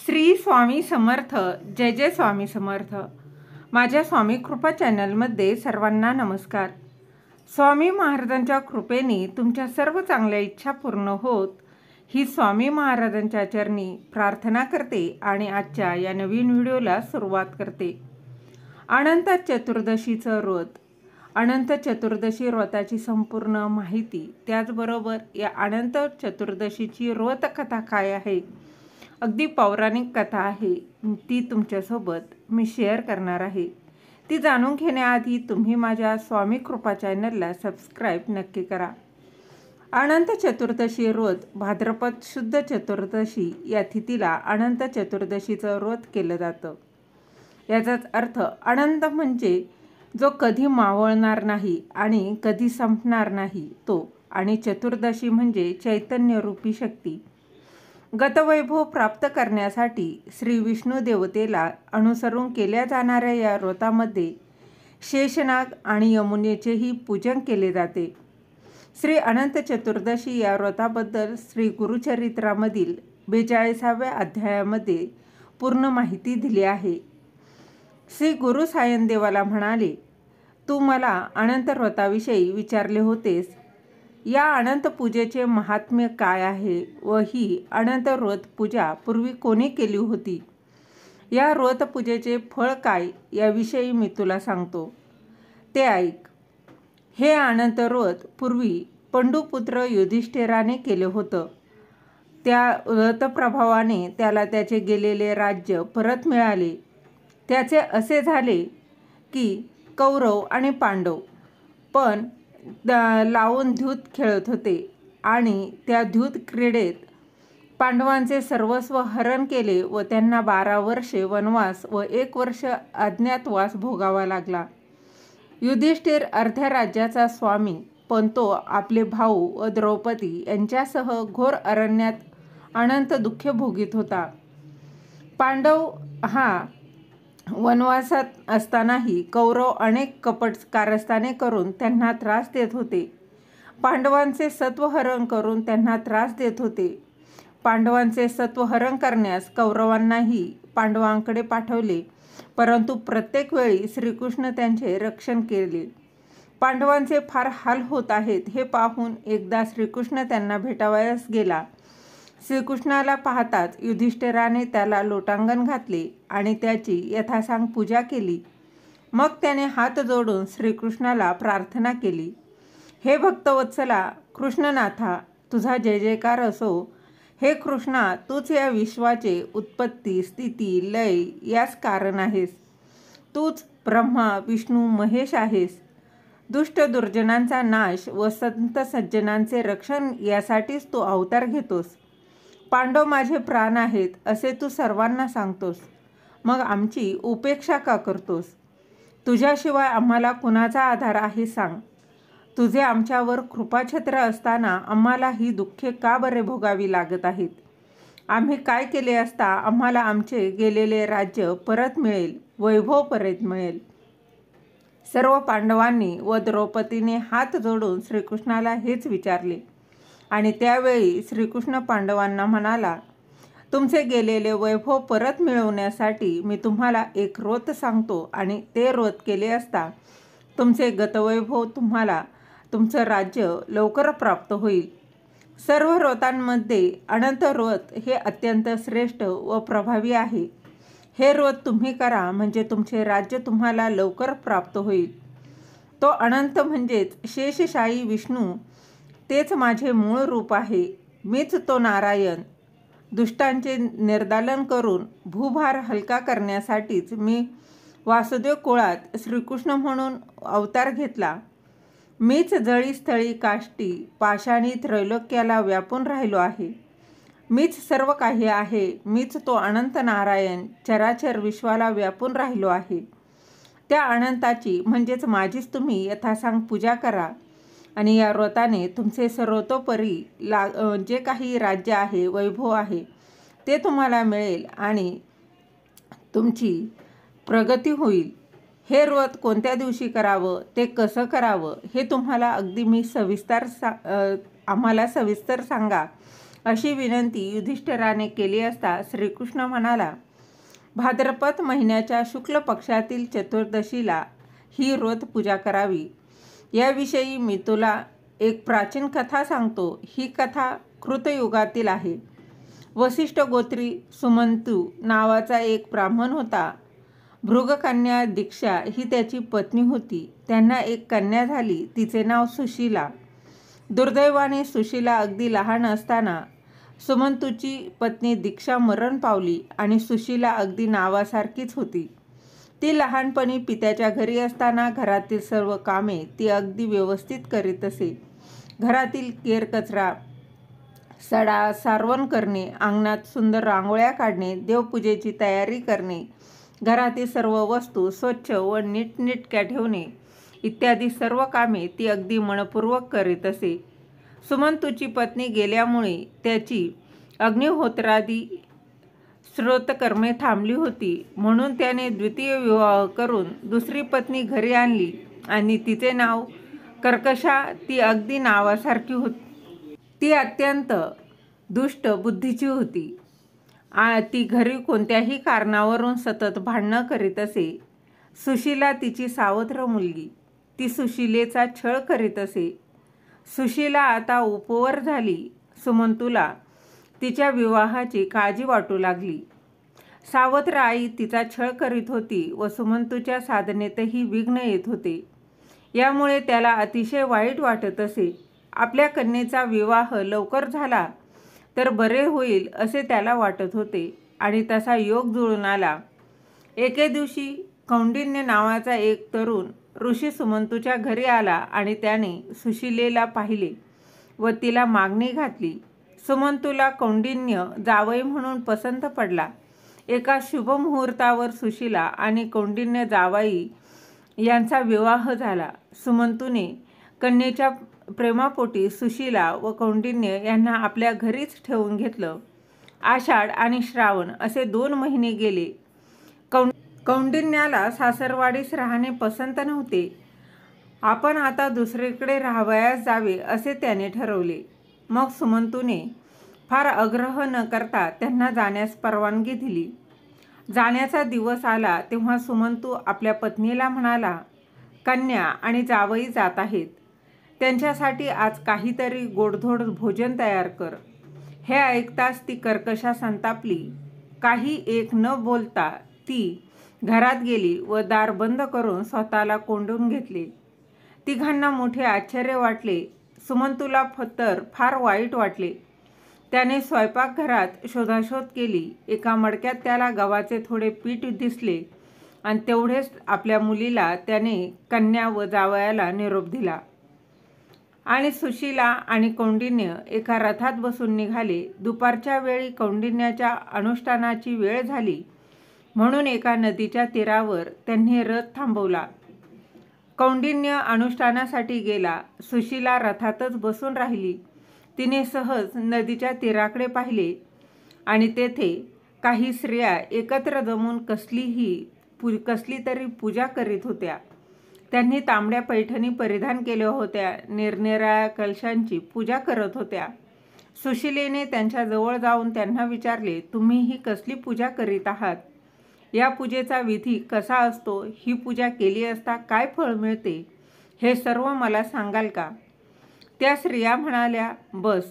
श्री स्वामी समर्थ. जय जय स्वामी समर्थ. माझ्या स्वामी कृपा चॅनलमध्ये सर्वांना नमस्कार. स्वामी महाराजांच्या कृपेने तुमच्या सर्व चांगल्या इच्छा पूर्ण होत ही स्वामी महाराजांच्या चरणी प्रार्थना करते आणि आजच्या या नवीन व्हिडिओला सुरुवात करते. अनंत चतुर्दशीचं व्रत, अनंत चतुर्दशी व्रताची संपूर्ण माहिती, त्याचबरोबर या अनंत चतुर्दशीची व्रतकथा काय आहे, अगदी पौराणिक कथा आहे, ती तुमच्यासोबत मी शेअर करणार आहे. ती जाणून घेण्याआधी तुम्ही माझ्या स्वामी कृपा चॅनलला सबस्क्राईब नक्की करा. अनंत चतुर्दशी व्रत भाद्रपद शुद्ध चतुर्दशी या तिथीला अनंत चतुर्दशीचं व्रत केलं जातं. याचाच अर्थ अनंत म्हणजे जो कधी मावळणार नाही आणि कधी संपणार नाही तो, आणि चतुर्दशी म्हणजे चैतन्यरूपी शक्ती. गतवैभव प्राप्त करण्यासाठी श्री विष्णू देवतेला अनुसरून केल्या जाणाऱ्या या व्रतामध्ये शेषनाग आणि यमुनेचेही पूजन केले जाते. श्री अनंत चतुर्दशी या व्रताबद्दल श्री गुरुचरित्रामधील 42व्या अध्यायामध्ये पूर्ण माहिती दिली आहे. श्री गुरु सायनदेवाला म्हणाले, तू मला अनंत व्रताविषयी विचारले होतेस. या अनंत पूजेचे महात्म्य काय आहे व ही अनंत व्रत पूजा पूर्वी कोणी केली होती, या व्रत पूजेचे फळ काय याविषयी मी तुला सांगतो, ते ऐक. हे अनंत व्रत पूर्वी पंडुपुत्र युधिष्ठिराने केले होतं. त्या व्रतप्रभावाने त्याला त्याचे गेलेले राज्य परत मिळाले. त्याचे असे झाले की कौरव आणि पांडव पण लावून द्यूत खेळत होते आणि त्या द्यूत क्रीडेत पांडवांचे सर्वस्व हरण केले व त्यांना 12 वर्षे वनवास व 1 वर्ष अज्ञातवास भोगावा लागला. युधिष्ठिर अर्ध्या राज्याचा स्वामी, पण तो आपले भाऊ व द्रौपदी यांच्यासह घोर अरण्यात अनंत दुःख भोगीत होता. पांडव हा वनवासात असतानाही कौरव अनेक कपट कारस्थाने करून त्यांना त्रास देत होते. पांडवांचे सत्वहरण करून त्यांना त्रास देत होते. पांडवांचे सत्वहरण करण्यास कौरवांनाही पांडवांकडे पाठवले, परंतु प्रत्येक वेळी श्रीकृष्ण त्यांचे रक्षण केले. पांडवांचे फार हाल होत आहेत हे पाहून एकदा श्रीकृष्ण त्यांना भेटावयास गेला. श्रीकृष्णाला पाहताच युधिष्ठिराने त्याला लोटांगण घातले आणि त्याची यथासांग पूजा केली. मग त्याने हात जोडून श्रीकृष्णाला प्रार्थना केली, हे भक्तवत्सला कृष्णनाथा, तुझा जय जयकार असो. हे कृष्णा, तूच या विश्वाचे उत्पत्ती, स्थिती, लय यास कारण आहेस. तूच ब्रह्मा विष्णू महेश आहेस. दुष्ट दुर्जनांचा नाश व संत सज्जनांचे रक्षण यासाठीच तू अवतार घेतोस. पांडव माझे प्राण आहेत असे तू सर्वांना सांगतोस, मग आमची उपेक्षा का करतोस? तुझ्याशिवाय आम्हाला कुणाचा आधार आहे सांग. तुझे आमच्यावर कृपाछत्र असताना आम्हाला ही दुःखे का बरे भोगावी लागत आहेत? आम्ही काय केले असता आम्हाला आमचे गेलेले राज्य परत मिळेल, वैभव परत मिळेल? सर्व पांडवांनी व द्रौपदीने हात जोडून श्रीकृष्णाला हेच विचारले आणि त्यावेळी श्रीकृष्ण पांडवांना म्हणाला, तुमचे गेलेले वैभव परत मिळवण्यासाठी मी तुम्हाला एक व्रत सांगतो आणि ते व्रत केले असता तुमचे गतवैभव तुम्हाला तुमचं राज्य लवकर प्राप्त होईल. सर्व व्रतांमध्ये अनंत व्रत हे अत्यंत श्रेष्ठ व प्रभावी आहे. हे व्रत तुम्ही करा म्हणजे तुमचे राज्य तुम्हाला लवकर प्राप्त होईल. तो अनंत म्हणजेच शेषशायी विष्णू, तेच माझे मूळ रूप आहे. मीच तो नारायण. दुष्टांचे निर्दालन करून भूभार हलका करण्यासाठीच मी वासुदेव कुळात श्रीकृष्ण म्हणून अवतार घेतला. मीच जळीस्थळी काष्टी पाषाणी त्रैलोक्याला व्यापून राहिलो आहे. मीच सर्व काही आहे. मीच तो अनंत नारायण चराचर विश्वाला व्यापून राहिलो आहे. त्या अनंताची म्हणजेच माझीच तुम्ही यथासांग पूजा करा आणि या व्रताने तुमचे सर्वतोपरी जे काही राज्य आहे, वैभव आहे, ते तुम्हाला मिळेल आणि तुमची प्रगती होईल. हे व्रत कोणत्या दिवशी करावं, ते कसं करावं हे तुम्हाला अगदी मी आम्हाला सविस्तर सांगा अशी विनंती युधिष्ठिराने केली असता श्रीकृष्ण म्हणाला, भाद्रपद महिन्याच्या शुक्ल पक्षातील चतुर्दशीला ही व्रत पूजा करावी. याविषयी मी तुला एक प्राचीन कथा सांगतो. ही कथा कृतयुगातील आहे. वसिष्ठ गोत्री सुमंतू नावाचा एक ब्राह्मण होता. भृगकन्या दीक्षा ही त्याची पत्नी होती. त्यांना एक कन्या झाली. तिचे नाव सुशीला. दुर्दैवाने सुशीला अगदी लहान असताना सुमंतूची पत्नी दीक्षा मरण पावली आणि सुशीला अगदी नावासारखीच होती. ती लहानपणी पित्याच्या घरी असताना घरातील सर्व कामे ती अगदी व्यवस्थित करीत असे. घरातील केरकचरा, सडा सारवण करणे, अंगणात सुंदर रांगोळ्या काढणे, देवपूजेची तयारी करणे, घरातील सर्व वस्तू स्वच्छ व नीटनेटक्या ठेवणे इत्यादी सर्व कामे ती अगदी मनपूर्वक करीत असे. सुमंतूची पत्नी गेल्यामुळे त्याची अग्निहोत्रादी श्रोतकर्मे थांबली होती. म्हणून त्याने द्वितीय विवाह करून दुसरी पत्नी घरी आणली आणि तिचे नाव कर्कशा. ती अगदी नावासारखी होती. ती अत्यंत दुष्ट बुद्धीची होती. ती घरी कोणत्याही कारणावरून सतत भांडणं करीत असे. सुशीला तिची सावत्र मुलगी. ती सुशीलेचा छळ करीत असे. सुशीला आता उपवर झाली. सुमंतूला तिच्या विवाहाची काळजी वाटू लागली. सावत्र आई तिचा छळ करीत होती व सुमंतूच्या साधनेतही विघ्न येत होते. यामुळे त्याला अतिशय वाईट वाटत असे. आपल्या कन्येचा विवाह लवकर झाला तर बरे होईल असे त्याला वाटत होते आणि तसा योग जुळून आला. एके दिवशी कौंडिन्य नावाचा एक तरुण ऋषी सुमंतूच्या घरी आला आणि त्याने सुशीलेला पाहिले व तिला मागणी घातली. सुमंतूला कौंडिन्य जावई म्हणून पसंत पडला. एका शुभ मुहूर्तावर सुशीला आणि कौंडिन्य जावई यांचा विवाह झाला. सुमंतूने कन्येच्या प्रेमापोटी सुशीला व कौंडिन्य यांना आपल्या घरीच ठेवून घेतलं. आषाढ आणि श्रावण असे 2 महिने गेले. कौंडिन्याला सासरवाडीस राहणे पसंत नव्हते. आपण आता दुसरीकडे राहावयास जावे असे त्याने ठरवले. मग सुमंतूने फार आग्रह न करता त्यांना जाण्यास परवानगी दिली. जाण्याचा दिवस आला तेव्हा सुमंतू आपल्या पत्नीला म्हणाला, कन्या आणि जावई जात आहेत. त्यांच्यासाठी आज काहीतरी गोडधोड भोजन तयार कर. हे ऐकताच ती कर्कशा संतापली. काही एक न बोलता ती घरात गेली व दार बंद करून स्वतःला कोंडून घेतले. तिघांना मोठे आश्चर्य वाटले. सुमंतूला तर फार वाईट वाटले. त्याने स्वयंपाकघरात शोधाशोध केली. एका मडक्यात त्याला गव्हाचे थोडे पीठ दिसले आणि तेवढेच आपल्या मुलीला त्याने कन्या व जावयाला निरोप दिला आणि सुशीला आणि कौंडिन्य एका रथात बसून निघाले. दुपारच्या वेळी कौंडिन्याच्या अनुष्ठानाची वेळ झाली म्हणून एका नदीच्या तीरावर त्यांनी रथ थांबवला. कौंडिन्य अनुष्ठानासाठी गेला. सुशीला रथातच बसून राहिली. तिने सहज नदीच्या तीराकडे पाहिले आणि तेथे काही स्त्रिया एकत्र जमून कसली तरी पूजा करीत होत्या. त्यांनी तांबड्या पैठणी परिधान केल्या होत्या. निरनिराळ्या कलशांची पूजा करत होत्या. सुशीलेने त्यांच्या जवळ जाऊन त्यांना विचारले, तुम्ही ही कसली पूजा करीत आहात? या पूजेचा विधी कसा असतो? ही पूजा केली असता काय फळ मिळते? हे सर्व मला सांगाल का? त्या स्त्रिया म्हणाल्या, बस,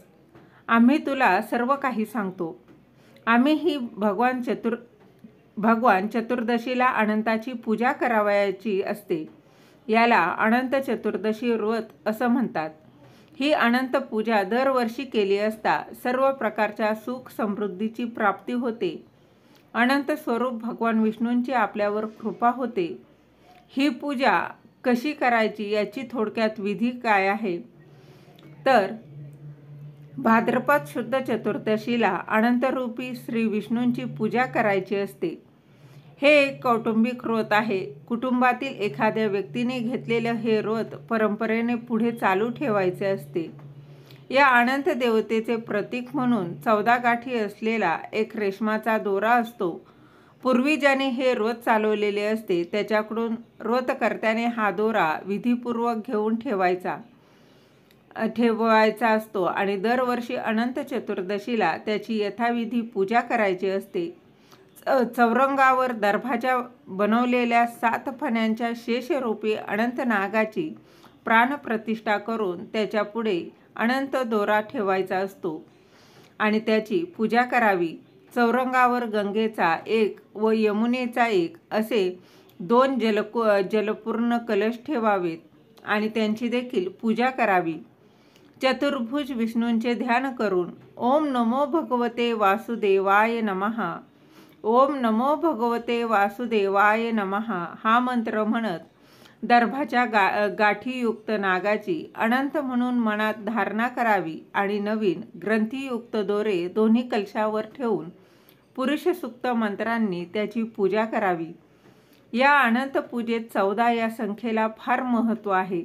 आम्ही तुला सर्व काही सांगतो. आम्ही ही भगवान चतुर्दशीला अनंताची पूजा करावयाची असते. याला अनंत चतुर्दशी व्रत असं म्हणतात. ही अनंत पूजा दरवर्षी केली असता सर्व प्रकारच्या सुख समृद्धीची प्राप्ती होते. अनंत स्वरूप भगवान विष्णूंची आपल्यावर कृपा होते. ही पूजा कशी करायची याची थोडक्यात विधी काय आहे तर भाद्रपद शुद्ध चतुर्दशीला अनंतरूपी श्री विष्णूंची पूजा करायची असते. हे एक कौटुंबिक व्रत आहे. कुटुंबातील एखाद्या व्यक्तीने घेतलेलं हे व्रत परंपरेने पुढे चालू ठेवायचे असते. या अनंत देवतेचे प्रतीक म्हणून 14 गाठी असलेला एक रेशमाचा दोरा असतो. पूर्वी ज्याने हे व्रत चालवलेले असते त्याच्याकडून व्रतकर्त्याने हा दोरा विधीपूर्वक घेऊन ठेवायचा. ठेवायचा असतो आणि दरवर्षी अनंत चतुर्दशीला त्याची यथाविधी पूजा करायची असते. चौरंगावर दर्भाच्या बनवलेल्या 7 फण्यांच्या शेषरूपी अनंत नागाची प्राणप्रतिष्ठा करून त्याच्या पुढे अनंत दोरा ठेवायचा असतो आणि त्याची पूजा करावी. चौरंगावर गंगेचा एक व यमुनेचा एक असे 2 जलपूर्ण कलश ठेवावेत आणि त्यांची देखील पूजा करावी. चतुर्भुज विष्णूंचे ध्यान करून ओम नमो भगवते वासुदेवाय नमः, ओम नमो भगवते वासुदेवाय नमः हा मंत्र म्हणत दर्भाच्या गाठीयुक्त नागाची अनंत म्हणून मनात धारणा करावी आणि नवीन ग्रंथीयुक्त दोरे दोन्ही कलशावर ठेवून पुरुष सूक्त मंत्रांनी त्याची पूजा करावी. या अनंत पूजेत 14 या संख्येला फार महत्त्व आहे.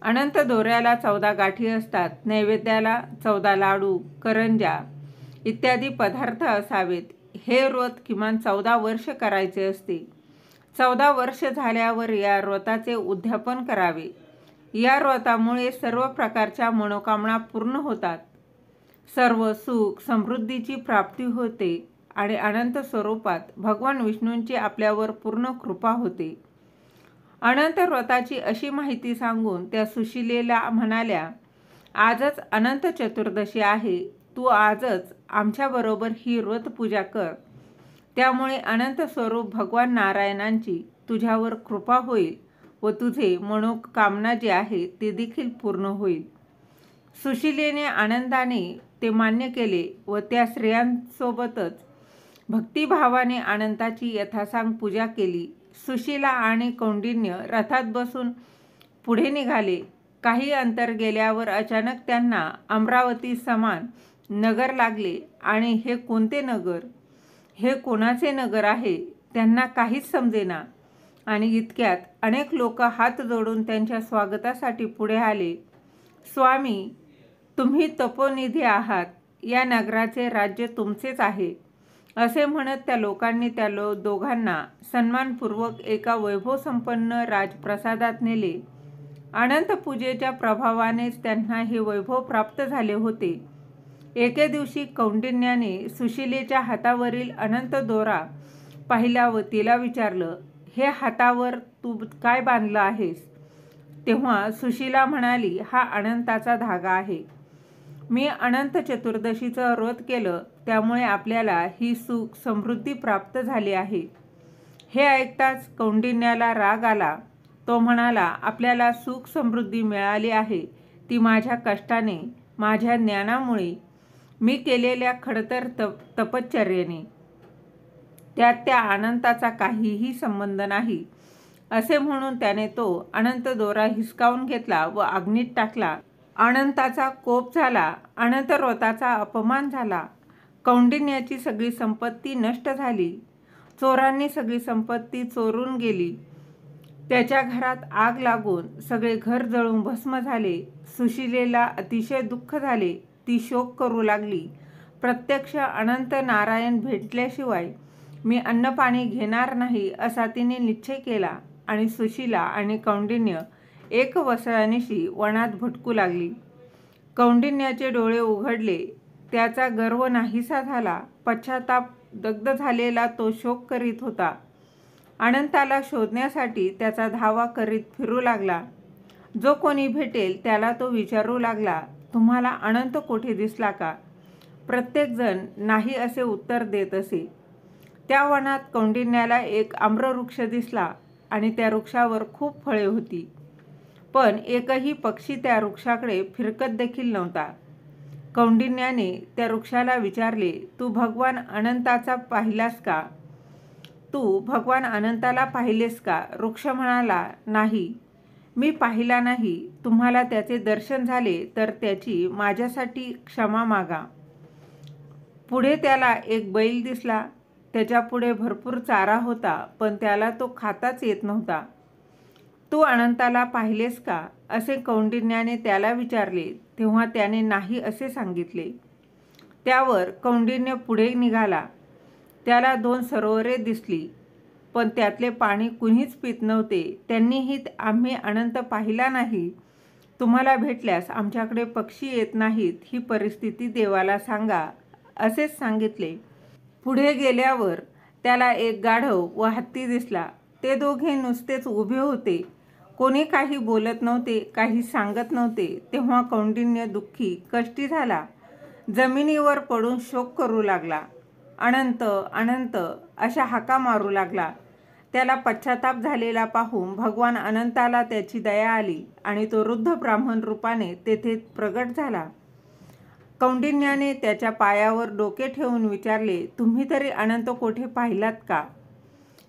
अनंत दोऱ्याला 14 गाठी असतात. नैवेद्याला 14 लाडू, करंजा इत्यादी पदार्थ असावेत. हे व्रत किमान 14 वर्ष करायचे असते. 14 वर्ष झाल्यावर या व्रताचे उद्यापन करावे. या व्रतामुळे सर्व प्रकारच्या मनोकामना पूर्ण होतात. सर्व सुख समृद्धीची प्राप्ती होते आणि अनंत स्वरूपात भगवान विष्णूंची आपल्यावर पूर्ण कृपा होते. अनंत व्रताची अशी माहिती सांगून त्या सुशिलेला म्हणाल्या, आजच अनंत चतुर्दशी आहे. तू आजच आमच्याबरोबर ही व्रत पूजा कर. त्यामुळे अनंत स्वरूप भगवान नारायणांची तुझ्यावर कृपा होईल व तुझे मनोकामना जे आहे ते देखील पूर्ण होईल. सुशिलेने आनंदाने ते मान्य केले व त्या स्त्रियांसोबतच भक्तिभावाने अनंताची यथासांग पूजा केली. सुशिला आणि कौंडिन्य रथात बसून पुढे निघाले. काही अंतर गेल्यावर अचानक त्यांना अमरावती समान नगर लागले आणि हे कोणते नगर, हे कोणाचे नगर आहे त्यांना काहीच समजेना. आणि इतक्यात अनेक लोक हात जोडून त्यांच्या स्वागतासाठी पुढे आले. स्वामी, तुम्ही तपोनिधी आहात. या नगराचे राज्य तुमचेच आहे असे म्हणत त्या लोकांनी त्या दोघांना सन्मानपूर्वक एका वैभवसंपन्न राजप्रसादात नेले. अनंत पूजेच्या प्रभावानेच त्यांना हे वैभव प्राप्त झाले होते. एके दिवशी कौंडिन्याने सुशिलेच्या हातावरील अनंत दोरा पाहिला व तिला विचारलं, हे हातावर तू काय बांधलं आहेस? तेव्हा सुशिला म्हणाली, हा अनंताचा धागा आहे. मी अनंत चतुर्दशीचं व्रत केलं त्यामुळे आपल्याला ही सुख समृद्धी प्राप्त झाली आहे. हे ऐकताच कौंडिन्याला राग आला. तो म्हणाला, आपल्याला सुख समृद्धी मिळाली आहे ती माझ्या कष्टाने, माझ्या ज्ञानामुळे, मी केलेल्या खडतर तपश्चर्येने. त्यात त्या अनंताचा काहीही संबंध नाही असे म्हणून त्याने तो अनंत दोरा हिसकावून घेतला व अग्नीत टाकला. अनंताचा कोप झाला. अनंत व्रताचा अपमान झाला. कौंडिन्याची सगळी संपत्ती नष्ट झाली. चोरांनी सगळी संपत्ती चोरून गेली. त्याच्या घरात आग लागून सगळे घर जळून भस्म झाले. सुशिलेला अतिशय दुःख झाले. ती शोक करू लागली. प्रत्यक्ष अनंत नारायण भेटल्याशिवाय मी अन्नपाणी घेणार नाही असा तिने निश्चय केला आणि सुशिला आणि कौंडिन्य एक वसळानिशी वनात भटकू लागली. कौंडिन्याचे डोळे उघडले. त्याचा गर्व नाहीसा झाला. पश्चाताप दग्ध झालेला तो शोक करीत होता. अनंताला शोधण्यासाठी त्याचा धावा करीत फिरू लागला. जो कोणी भेटेल त्याला तो विचारू लागला, तुम्हाला अनंत कोठे दिसला का? प्रत्येकजण नाही असे उत्तर देत असे. त्या वनात कौंडिन्याला एक आम्रवृक्ष दिसला आणि त्या वृक्षावर खूप फळे होती. पण एकही पक्षी त्या वृक्षाकडे फिरकत देखील नव्हता. कौंडिन्याने त्या वृक्षाला विचारले, तू भगवान अनंताचा पाहिलास का? तू भगवान अनंताला पाहिलेस का? वृक्ष म्हणाला, नाही, मी पाहिला नाही. तुम्हाला त्याचे दर्शन झाले तर त्याची माझ्यासाठी क्षमा मागा. पुढे त्याला एक बैल दिसला. त्याच्या पुढे भरपूर चारा होता पण त्याला तो खाताच येत नव्हता. तू अनंताला पाहिलेस का असे कौंडिन्याने त्याला विचारले. तेव्हा त्याने नाही असे सांगितले. त्यावर कौंडिन्य पुढे निघाला. त्याला 2 सरोवरे दिसली. पण त्यातले पाणी कुणीच पित नव्हते. त्यांनीही आम्ही अनंत पाहिला नाही. तुम्हाला भेटल्यास आमच्याकडे पक्षी येत नाहीत, ही परिस्थिती देवाला सांगा, असेच सांगितले. पुढे गेल्यावर त्याला एक गाढव व हत्ती दिसला. ते दोघे नुसतेच उभे होते. कोणी काही बोलत नव्हते, काही सांगत नव्हते. तेव्हा कौंडिन्य दुःखी, कष्टी झाला. जमिनीवर पडून शोक करू लागला. अनंत अनंत अशा हाका मारू लागला. त्याला पश्चाताप झालेला पाहून भगवान अनंताला त्याची दया आली आणि तो वृद्ध ब्राह्मण रूपाने तेथे प्रगट झाला. कौंडिन्याने त्याच्या पायावर डोके ठेवून विचारले, तुम्ही तरी अनंत कोठे पाहिलात का?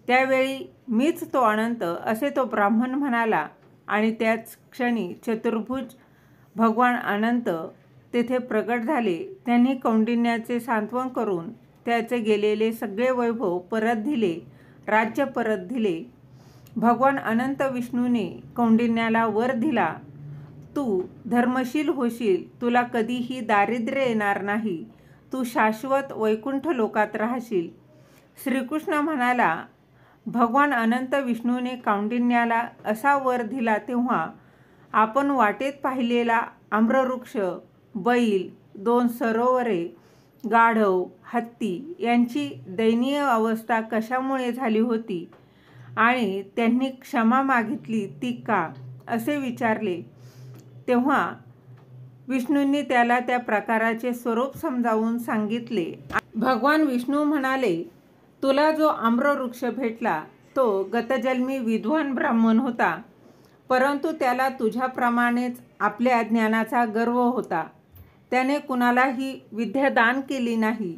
त्यावेळी मीच तो अनंत, असे तो ब्राह्मण म्हणाला. आणि त्याच क्षणी चतुर्भुज भगवान अनंत तेथे प्रगट झाले. त्यांनी कौंडिन्याचे सांत्वन करून त्याचे गेलेले सगळे वैभव परत दिले, राज्य परत दिले. भगवान अनंत विष्णूने कौंडिन्याला वर दिला, तू धर्मशील होशील, तुला कधीही दारिद्र्य येणार नाही, तू शाश्वत वैकुंठ लोकात राहशील. श्रीकृष्ण म्हणाला, भगवान अनंत विष्णूने कौंडिन्याला असा वर दिला तेव्हा आपण वाटेत पाहिलेला आम्रवृक्ष, बैल, 2 सरोवरे, गाढव, हत्ती यांची दयनीय अवस्था कशामुळे झाली होती आणि त्यांनी क्षमा मागितली ती का, असे विचारले. तेव्हा विष्णूंनी त्याला त्या प्रकाराचे स्वरूप समजावून सांगितले. भगवान विष्णू म्हणाले, तुला जो आम्रवृक्ष भेटला तो गतजन्मी विद्वान ब्राह्मण होता, परंतु त्याला तुझ्याप्रमाणेच आपल्या ज्ञानाचा गर्व होता. त्याने कुणालाही विद्या दान केली नाही,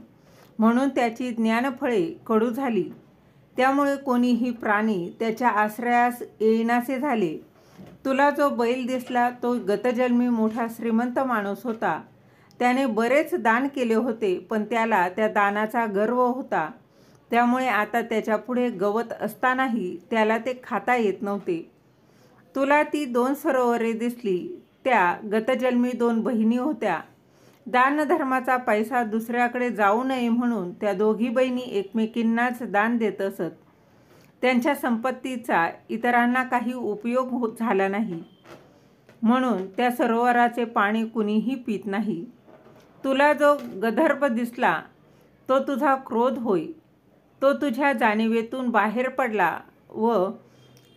म्हणून त्याची ज्ञानफळे कडू झाली. त्यामुळे कोणीही प्राणी त्याच्या आश्रयास येईनासे झाले. तुला जो बैल दिसला तो गतजन्मी मोठा श्रीमंत माणूस होता. त्याने बरेच दान केले होते, पण त्याला त्या दानाचा गर्व होता. त्यामुळे आता त्याच्या पुढे गवत असतानाही त्याला ते खाता येत नव्हते. तुला ती 2 सरोवरे दिसली, त्या गतजन्मी 2 बहिणी होत्या. दानधर्माचा पैसा दुसऱ्याकडे जाऊ नये म्हणून त्या दोघी बहिणी एकमेकींनाच दान देत असत. त्यांच्या संपत्तीचा इतरांना काही उपयोग झाला नाही, म्हणून त्या सरोवराचे पाणी कुणीही पित नाही. तुला जो गंधर्व दिसला तो तुझा क्रोध होय. तो तुझ्या जाणीवेतून बाहेर पडला व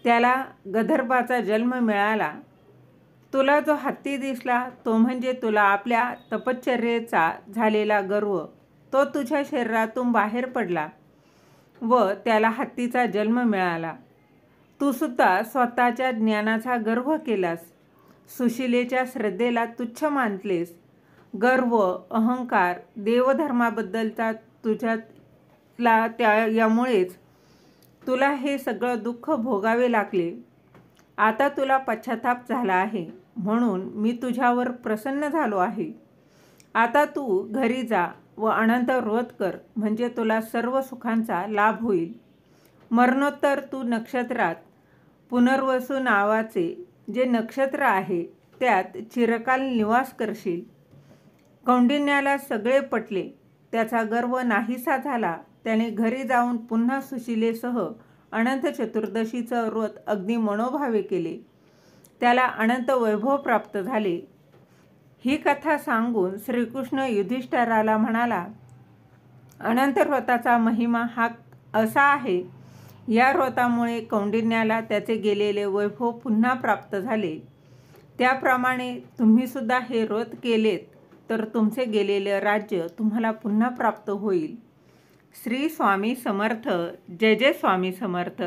त्याला गंधर्वाचा जन्म मिळाला. तुला जो हत्ती दिसला तो म्हणजे तुला आपल्या तपश्चर्येचा झालेला गर्व. तो तुझ्या शरीरातून बाहेर पडला व त्याला हत्तीचा जन्म मिळाला. तू सुद्धा स्वतःच्या ज्ञानाचा गर्व केलास, सुशिलेच्या श्रद्धेला तुच्छ मानलेस. गर्व, अहंकार, देवधर्माबद्दलचा तुझ्यातला यामुळेच तुला हे सगळं दुःख भोगावे लागले. आता तुला पश्चाताप झाला आहे, म्हणून मी तुझ्यावर प्रसन्न झालो आहे. आता तू घरी जा व अनंत व्रत कर, म्हणजे तुला सर्व सुखांचा लाभ होईल. मरणोत्तर तू नक्षत्रात पुनर्वसू नावाचे जे नक्षत्र आहे त्यात चिरकाल निवास करशील. कौंडिन्याला सगळे पटले. त्याचा गर्व नाहीसा झाला. त्याने घरी जाऊन पुन्हा सुशिलेसह अनंत चतुर्दशीचं व्रत अगदी मनोभावे केले. त्याला अनंत वैभव प्राप्त झाले. ही कथा सांगून श्रीकृष्ण युधिष्ठिराला म्हणाला, अनंत व्रताचा महिमा हा असा आहे. या व्रतामुळे कौंडिन्याला त्याचे गेलेले वैभव पुन्हा प्राप्त झाले. त्याप्रमाणे तुम्ही सुद्धा हे व्रत केलेत तर तुमचे गेलेले राज्य तुम्हाला पुन्हा प्राप्त होईल. श्री स्वामी समर्थ. जय जय स्वामी समर्थ.